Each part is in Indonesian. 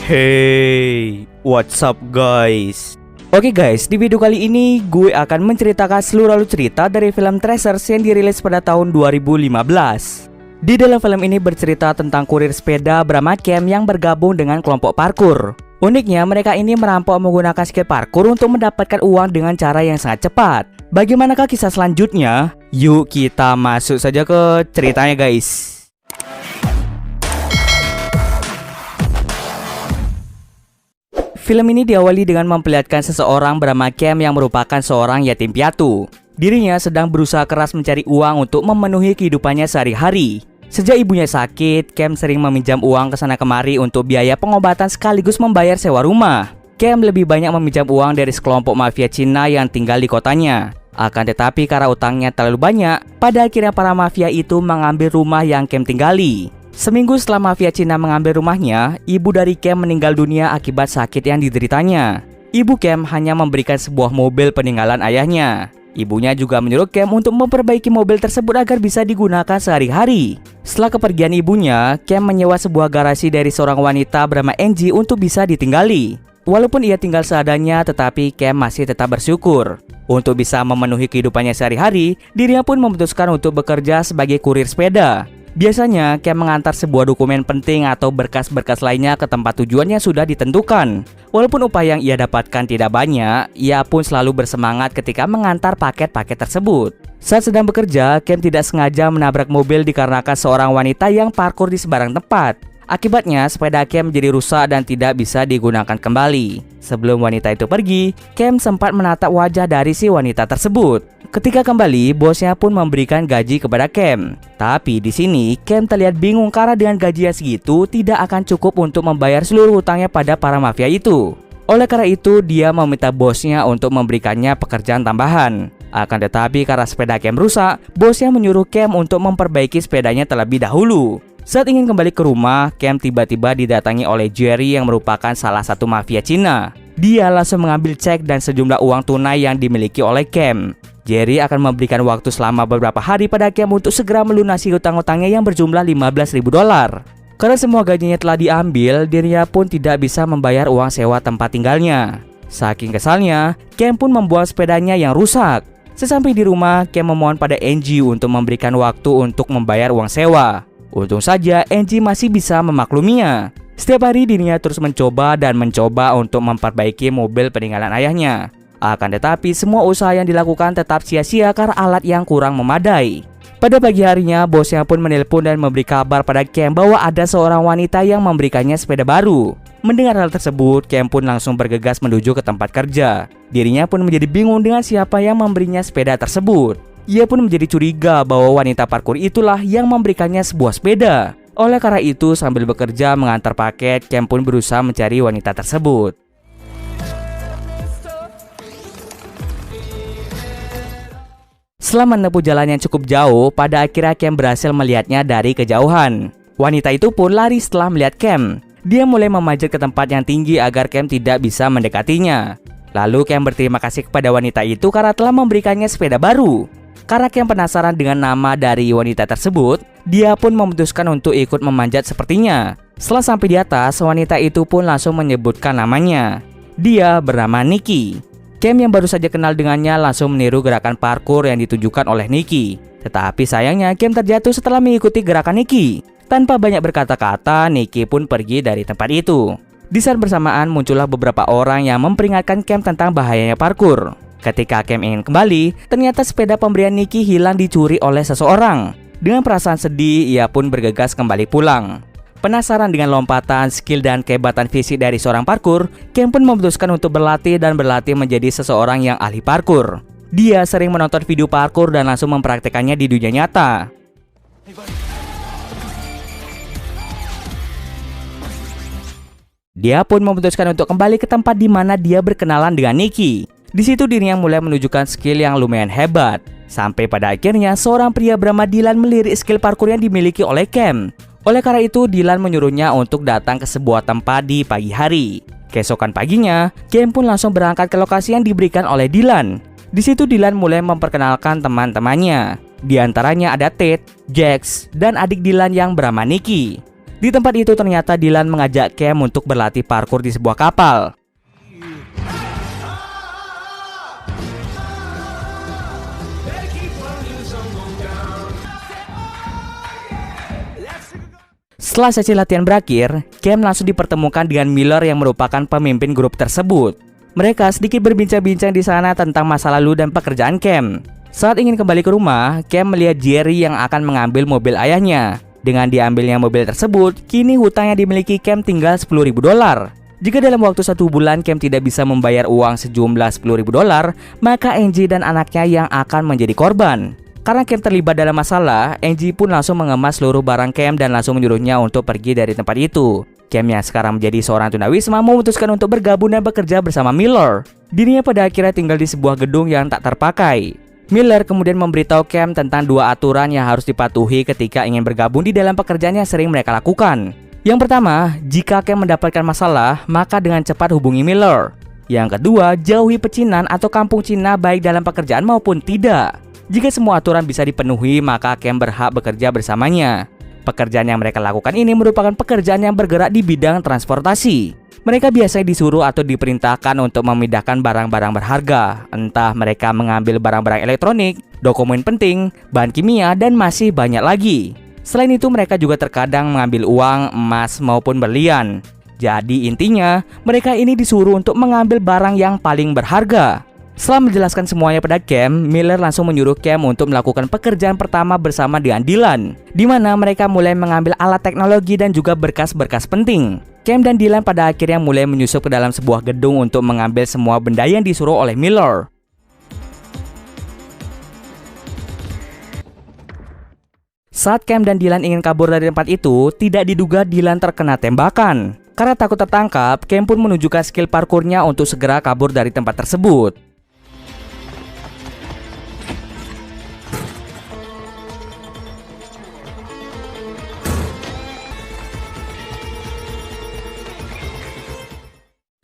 Hey, what's up guys? Oke guys, di video kali ini gue akan menceritakan seluruh alur cerita dari film Tracers yang dirilis pada tahun 2015. Di dalam film ini bercerita tentang kurir sepeda bernama Cam yang bergabung dengan kelompok parkur. Uniknya, mereka ini merampok menggunakan skill parkur untuk mendapatkan uang dengan cara yang sangat cepat. Bagaimanakah kisah selanjutnya? Yuk kita masuk saja ke ceritanya guys. Film ini diawali dengan memperlihatkan seseorang bernama Cam yang merupakan seorang yatim piatu. Dirinya sedang berusaha keras mencari uang untuk memenuhi kehidupannya sehari-hari. Sejak ibunya sakit, Cam sering meminjam uang ke sana kemari untuk biaya pengobatan sekaligus membayar sewa rumah. Cam lebih banyak meminjam uang dari sekelompok mafia Cina yang tinggal di kotanya. Akan tetapi karena utangnya terlalu banyak, pada akhirnya para mafia itu mengambil rumah yang Cam tinggali. Seminggu setelah mafia Cina mengambil rumahnya, ibu dari Cam meninggal dunia akibat sakit yang dideritanya. Ibu Cam hanya memberikan sebuah mobil peninggalan ayahnya. Ibunya juga menyuruh Cam untuk memperbaiki mobil tersebut agar bisa digunakan sehari-hari. Setelah kepergian ibunya, Cam menyewa sebuah garasi dari seorang wanita bernama Angie untuk bisa ditinggali. Walaupun ia tinggal seadanya, tetapi Cam masih tetap bersyukur. Untuk bisa memenuhi kehidupannya sehari-hari, dirinya pun memutuskan untuk bekerja sebagai kurir sepeda. Biasanya, Cam mengantar sebuah dokumen penting atau berkas-berkas lainnya ke tempat tujuan yang sudah ditentukan. Walaupun upah yang ia dapatkan tidak banyak, ia pun selalu bersemangat ketika mengantar paket-paket tersebut. Saat sedang bekerja, Cam tidak sengaja menabrak mobil dikarenakan seorang wanita yang parkur di sembarang tempat. Akibatnya, sepeda Cam menjadi rusak dan tidak bisa digunakan kembali. Sebelum wanita itu pergi, Cam sempat menatap wajah dari si wanita tersebut. Ketika kembali, bosnya pun memberikan gaji kepada Cam. Tapi di sini, Cam terlihat bingung karena dengan gaji yang segitu tidak akan cukup untuk membayar seluruh hutangnya pada para mafia itu. Oleh karena itu, dia meminta bosnya untuk memberikannya pekerjaan tambahan. Akan tetapi karena sepeda Cam rusak, bosnya menyuruh Cam untuk memperbaiki sepedanya terlebih dahulu. Saat ingin kembali ke rumah, Cam tiba-tiba didatangi oleh Jerry yang merupakan salah satu mafia Cina. Dia langsung mengambil cek dan sejumlah uang tunai yang dimiliki oleh Cam. Jerry akan memberikan waktu selama beberapa hari pada Cam untuk segera melunasi hutang-hutangnya yang berjumlah $15.000. Karena semua gajinya telah diambil, dirinya pun tidak bisa membayar uang sewa tempat tinggalnya. Saking kesalnya, Cam pun membuang sepedanya yang rusak. Sesampai di rumah, Cam memohon pada Angie untuk memberikan waktu untuk membayar uang sewa. Untung saja Angie masih bisa memakluminya. Setiap hari dirinya terus mencoba untuk memperbaiki mobil peninggalan ayahnya. Akan tetapi semua usaha yang dilakukan tetap sia-sia karena alat yang kurang memadai. Pada pagi harinya, bosnya pun menelpon dan memberi kabar pada Cam bahwa ada seorang wanita yang memberikannya sepeda baru. Mendengar hal tersebut, Cam pun langsung bergegas menuju ke tempat kerja. Dirinya pun menjadi bingung dengan siapa yang memberinya sepeda tersebut. Ia pun menjadi curiga bahwa wanita parkur itulah yang memberikannya sebuah sepeda. Oleh karena itu, sambil bekerja mengantar paket, Cam pun berusaha mencari wanita tersebut. Setelah menempuh jalan yang cukup jauh, pada akhirnya Cam berhasil melihatnya dari kejauhan. Wanita itu pun lari setelah melihat Cam. Dia mulai memanjat ke tempat yang tinggi agar Cam tidak bisa mendekatinya. Lalu Cam berterima kasih kepada wanita itu karena telah memberikannya sepeda baru. Karena Cam penasaran dengan nama dari wanita tersebut, dia pun memutuskan untuk ikut memanjat sepertinya. Setelah sampai di atas, wanita itu pun langsung menyebutkan namanya. Dia bernama Nikki. Cam yang baru saja kenal dengannya langsung meniru gerakan parkur yang ditunjukkan oleh Nikki. Tetapi sayangnya Cam terjatuh setelah mengikuti gerakan Nikki. Tanpa banyak berkata-kata, Nikki pun pergi dari tempat itu. Di saat bersamaan muncullah beberapa orang yang memperingatkan Cam tentang bahayanya parkur. Ketika Cam ingin kembali, ternyata sepeda pemberian Nikki hilang dicuri oleh seseorang. Dengan perasaan sedih, ia pun bergegas kembali pulang. Penasaran dengan lompatan, skill, dan kehebatan fisik dari seorang parkur, Cam pun memutuskan untuk berlatih menjadi seseorang yang ahli parkur. Dia sering menonton video parkur dan langsung mempraktekannya di dunia nyata. Dia pun memutuskan untuk kembali ke tempat di mana dia berkenalan dengan Nikki. Di situ dirinya mulai menunjukkan skill yang lumayan hebat. Sampai pada akhirnya seorang pria bernama Dylan melirik skill parkur yang dimiliki oleh Cam. Oleh karena itu, Dylan menyuruhnya untuk datang ke sebuah tempat di pagi hari. Keesokan paginya, Cam pun langsung berangkat ke lokasi yang diberikan oleh Dylan. Di situ Dylan mulai memperkenalkan teman-temannya. Di antaranya ada Ted, Jax, dan adik Dylan yang bernama Nikki. Di tempat itu ternyata Dylan mengajak Cam untuk berlatih parkur di sebuah kapal. Setelah sesi latihan berakhir, Cam langsung dipertemukan dengan Miller yang merupakan pemimpin grup tersebut. Mereka sedikit berbincang-bincang di sana tentang masa lalu dan pekerjaan Cam. Saat ingin kembali ke rumah, Cam melihat Jerry yang akan mengambil mobil ayahnya. Dengan diambilnya mobil tersebut, kini hutang yang dimiliki Cam tinggal $10.000. Jika dalam waktu 1 bulan Cam tidak bisa membayar uang sejumlah $10.000, maka Angie dan anaknya yang akan menjadi korban. Karena Cam terlibat dalam masalah, Angie pun langsung mengemas seluruh barang Cam dan langsung menyuruhnya untuk pergi dari tempat itu. Cam yang sekarang menjadi seorang tunawisma memutuskan untuk bergabung dan bekerja bersama Miller. Dirinya pada akhirnya tinggal di sebuah gedung yang tak terpakai. Miller kemudian memberitahu Cam tentang 2 aturan yang harus dipatuhi ketika ingin bergabung di dalam pekerjaan yang sering mereka lakukan. Yang pertama, jika Cam mendapatkan masalah, maka dengan cepat hubungi Miller. Yang kedua, jauhi pecinan atau kampung Cina baik dalam pekerjaan maupun tidak. Jika semua aturan bisa dipenuhi, maka Cam berhak bekerja bersamanya. Pekerjaan yang mereka lakukan ini merupakan pekerjaan yang bergerak di bidang transportasi. Mereka biasanya disuruh atau diperintahkan untuk memindahkan barang-barang berharga. Entah mereka mengambil barang-barang elektronik, dokumen penting, bahan kimia, dan masih banyak lagi. Selain itu, mereka juga terkadang mengambil uang, emas, maupun berlian. Jadi intinya, mereka ini disuruh untuk mengambil barang yang paling berharga. Setelah menjelaskan semuanya pada Cam, Miller langsung menyuruh Cam untuk melakukan pekerjaan pertama bersama dengan Dylan, di mana mereka mulai mengambil alat teknologi dan juga berkas-berkas penting. Cam dan Dylan pada akhirnya mulai menyusup ke dalam sebuah gedung untuk mengambil semua benda yang disuruh oleh Miller. Saat Cam dan Dylan ingin kabur dari tempat itu, tidak diduga Dylan terkena tembakan. Karena takut tertangkap, Cam pun menunjukkan skill parkurnya untuk segera kabur dari tempat tersebut.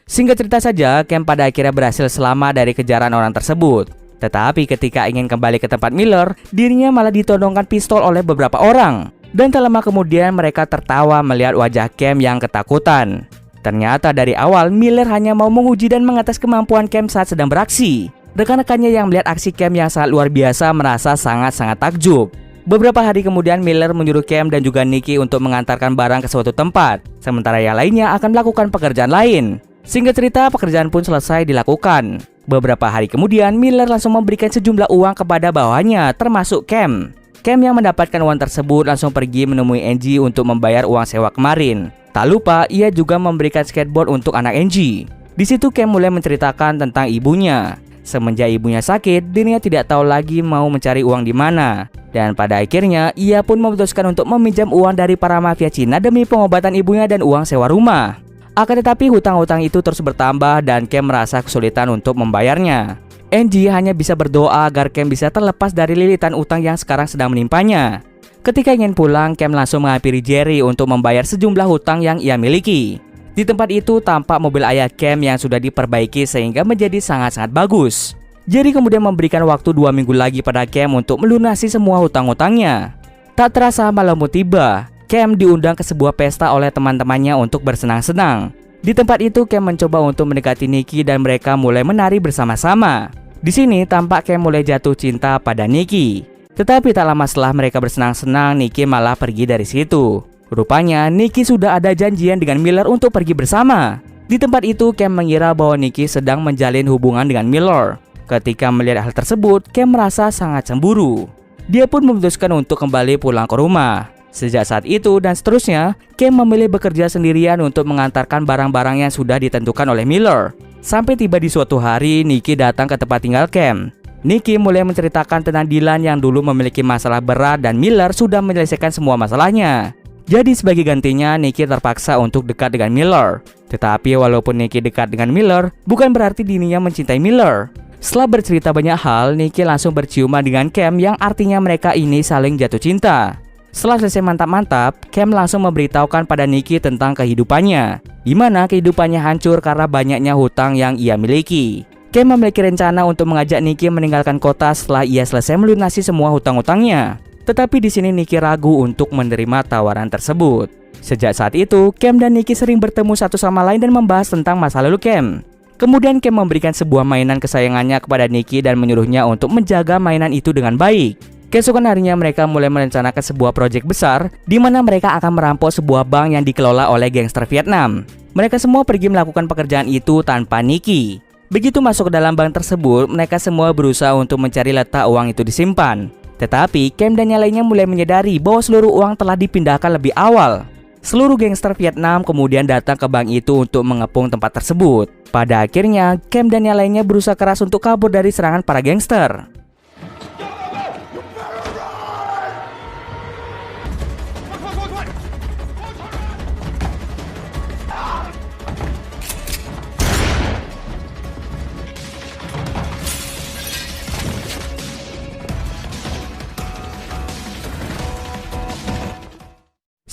Singkat cerita saja, Cam pada akhirnya berhasil selamat dari kejaran orang tersebut. Tetapi ketika ingin kembali ke tempat Miller, dirinya malah ditodongkan pistol oleh beberapa orang. Dan tak lama kemudian mereka tertawa melihat wajah Cam yang ketakutan. Ternyata dari awal Miller hanya mau menguji dan mengetes kemampuan Cam saat sedang beraksi. Rekan-rekannya yang melihat aksi Cam yang sangat luar biasa merasa sangat-sangat takjub. Beberapa hari kemudian Miller menyuruh Cam dan juga Nikki untuk mengantarkan barang ke suatu tempat, sementara yang lainnya akan melakukan pekerjaan lain. Singkat cerita, pekerjaan pun selesai dilakukan. Beberapa hari kemudian, Miller langsung memberikan sejumlah uang kepada bawahannya, termasuk Cam. Cam yang mendapatkan uang tersebut langsung pergi menemui Angie untuk membayar uang sewa kemarin. Tak lupa, ia juga memberikan skateboard untuk anak Angie. Di situ Cam mulai menceritakan tentang ibunya. Semenjak ibunya sakit, dirinya tidak tahu lagi mau mencari uang di mana. Dan pada akhirnya, ia pun memutuskan untuk meminjam uang dari para mafia Cina demi pengobatan ibunya dan uang sewa rumah. Akan tetapi hutang-hutang itu terus bertambah dan Cam merasa kesulitan untuk membayarnya. Angie hanya bisa berdoa agar Cam bisa terlepas dari lilitan utang yang sekarang sedang menimpanya. Ketika ingin pulang, Cam langsung menghampiri Jerry untuk membayar sejumlah hutang yang ia miliki. Di tempat itu tampak mobil ayah Cam yang sudah diperbaiki sehingga menjadi sangat-sangat bagus. Jerry kemudian memberikan waktu 2 minggu lagi pada Cam untuk melunasi semua hutang-hutangnya. Tak terasa malam pun tiba. Cam diundang ke sebuah pesta oleh teman-temannya untuk bersenang-senang. Di tempat itu Cam mencoba untuk mendekati Nikki dan mereka mulai menari bersama-sama. Di sini tampak Cam mulai jatuh cinta pada Nikki. Tetapi tak lama setelah mereka bersenang-senang, Nikki malah pergi dari situ. Rupanya Nikki sudah ada janjian dengan Miller untuk pergi bersama. Di tempat itu Cam mengira bahwa Nikki sedang menjalin hubungan dengan Miller. Ketika melihat hal tersebut, Cam merasa sangat cemburu. Dia pun memutuskan untuk kembali pulang ke rumah. Sejak saat itu dan seterusnya, Cam memilih bekerja sendirian untuk mengantarkan barang-barang yang sudah ditentukan oleh Miller. Sampai tiba di suatu hari, Nikki datang ke tempat tinggal Cam. Nikki mulai menceritakan tentang Dylan yang dulu memiliki masalah berat dan Miller sudah menyelesaikan semua masalahnya. Jadi sebagai gantinya, Nikki terpaksa untuk dekat dengan Miller. Tetapi walaupun Nikki dekat dengan Miller, bukan berarti dirinya mencintai Miller. Setelah bercerita banyak hal, Nikki langsung berciuman dengan Cam yang artinya mereka ini saling jatuh cinta. Setelah selesai mantap-mantap, Cam langsung memberitahukan pada Nikki tentang kehidupannya, di mana kehidupannya hancur karena banyaknya hutang yang ia miliki. Cam memiliki rencana untuk mengajak Nikki meninggalkan kota setelah ia selesai melunasi semua hutang-hutangnya. Tetapi di sini Nicky ragu untuk menerima tawaran tersebut. Sejak saat itu, Cam dan Nicky sering bertemu satu sama lain dan membahas tentang masa lalu Cam. Kemudian Cam memberikan sebuah mainan kesayangannya kepada Nicky dan menyuruhnya untuk menjaga mainan itu dengan baik. Keesokan harinya mereka mulai merencanakan sebuah proyek besar di mana mereka akan merampok sebuah bank yang dikelola oleh gangster Vietnam. Mereka semua pergi melakukan pekerjaan itu tanpa Nicky. Begitu masuk ke dalam bank tersebut, mereka semua berusaha untuk mencari letak uang itu disimpan. Tetapi Cam dan yang lainnya mulai menyadari bahwa seluruh uang telah dipindahkan lebih awal. Seluruh gangster Vietnam kemudian datang ke bank itu untuk mengepung tempat tersebut. Pada akhirnya, Cam dan yang lainnya berusaha keras untuk kabur dari serangan para gangster.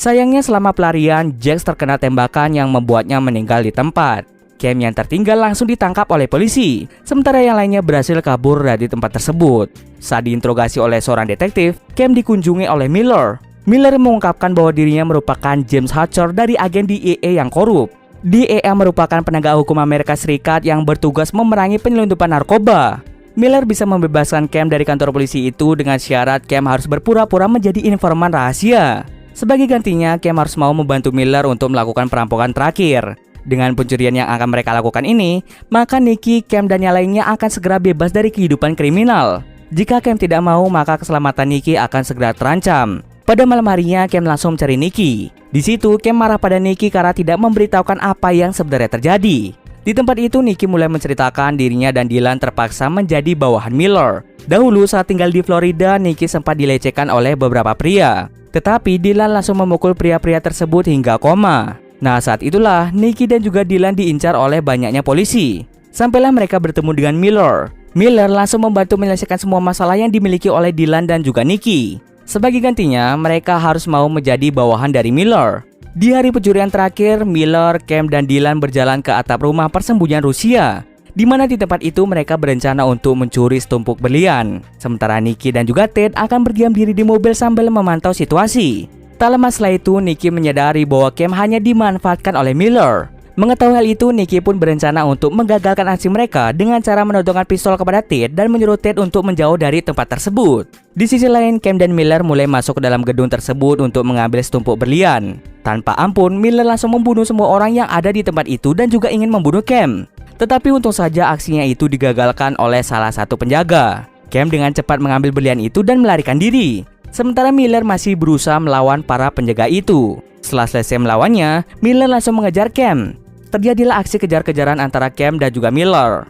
Sayangnya selama pelarian, Jax terkena tembakan yang membuatnya meninggal di tempat. Cam yang tertinggal langsung ditangkap oleh polisi, sementara yang lainnya berhasil kabur dari tempat tersebut. Saat diinterogasi oleh seorang detektif, Cam dikunjungi oleh Miller. Miller mengungkapkan bahwa dirinya merupakan James Hatcher dari agen DEA yang korup. DEA merupakan penegak hukum Amerika Serikat yang bertugas memerangi penyelundupan narkoba. Miller bisa membebaskan Cam dari kantor polisi itu dengan syarat Cam harus berpura-pura menjadi informan rahasia. Sebagai gantinya, Cam harus mau membantu Miller untuk melakukan perampokan terakhir. Dengan pencurian yang akan mereka lakukan ini, maka Nicky, Cam, dan yang lainnya akan segera bebas dari kehidupan kriminal. Jika Cam tidak mau, maka keselamatan Nicky akan segera terancam. Pada malam harinya, Cam langsung mencari Nicky. Di situ, Cam marah pada Nicky karena tidak memberitahukan apa yang sebenarnya terjadi. Di tempat itu, Nicky mulai menceritakan dirinya dan Dylan terpaksa menjadi bawahan Miller. Dahulu saat tinggal di Florida, Nicky sempat dilecehkan oleh beberapa pria. Tetapi Dylan langsung memukul pria-pria tersebut hingga koma. Nah, saat itulah Nicky dan juga Dylan diincar oleh banyaknya polisi. Sampailah mereka bertemu dengan Miller. Miller langsung membantu menyelesaikan semua masalah yang dimiliki oleh Dylan dan juga Nicky. Sebagai gantinya, mereka harus mau menjadi bawahan dari Miller. Di hari pencurian terakhir, Miller, Cam, dan Dylan berjalan ke atap rumah persembunyian Rusia, di mana di tempat itu mereka berencana untuk mencuri setumpuk berlian. Sementara Nicky dan juga Ted akan berdiam diri di mobil sambil memantau situasi. Tak lama setelah itu, Nicky menyadari bahwa Cam hanya dimanfaatkan oleh Miller. Mengetahui hal itu, Nicky pun berencana untuk menggagalkan aksi mereka dengan cara menodongkan pistol kepada Ted dan menyuruh Ted untuk menjauh dari tempat tersebut. Di sisi lain, Cam dan Miller mulai masuk ke dalam gedung tersebut untuk mengambil setumpuk berlian. Tanpa ampun, Miller langsung membunuh semua orang yang ada di tempat itu dan juga ingin membunuh Cam. Tetapi untung saja aksinya itu digagalkan oleh salah satu penjaga. Cam dengan cepat mengambil berlian itu dan melarikan diri. Sementara Miller masih berusaha melawan para penjaga itu. Setelah selesai melawannya, Miller langsung mengejar Cam. Terjadilah aksi kejar-kejaran antara Cam dan juga Miller.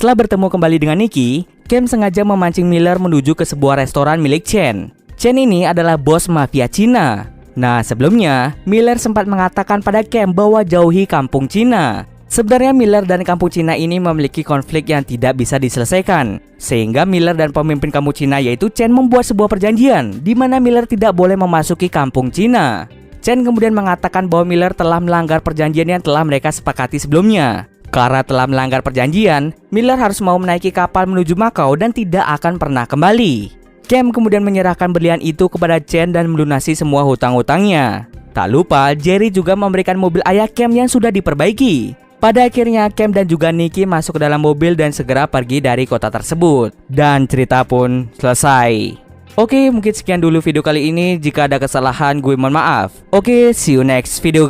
Setelah bertemu kembali dengan Nicky, Cam sengaja memancing Miller menuju ke sebuah restoran milik Chen. Chen ini adalah bos mafia Cina. Nah, sebelumnya Miller sempat mengatakan pada Cam bahwa jauhi kampung Cina. Sebenarnya Miller dan kampung Cina ini memiliki konflik yang tidak bisa diselesaikan. Sehingga Miller dan pemimpin kampung Cina yaitu Chen membuat sebuah perjanjian di mana Miller tidak boleh memasuki kampung Cina. Chen kemudian mengatakan bahwa Miller telah melanggar perjanjian yang telah mereka sepakati sebelumnya. Karena telah melanggar perjanjian, Miller harus mau menaiki kapal menuju Macau dan tidak akan pernah kembali. Cam kemudian menyerahkan berlian itu kepada Chen dan melunasi semua hutang-hutangnya. Tak lupa, Jerry juga memberikan mobil ayah Cam yang sudah diperbaiki. Pada akhirnya, Cam dan juga Nicky masuk ke dalam mobil dan segera pergi dari kota tersebut. Dan cerita pun selesai. Oke, mungkin sekian dulu video kali ini. Jika ada kesalahan, gue mohon maaf. Oke, see you next video.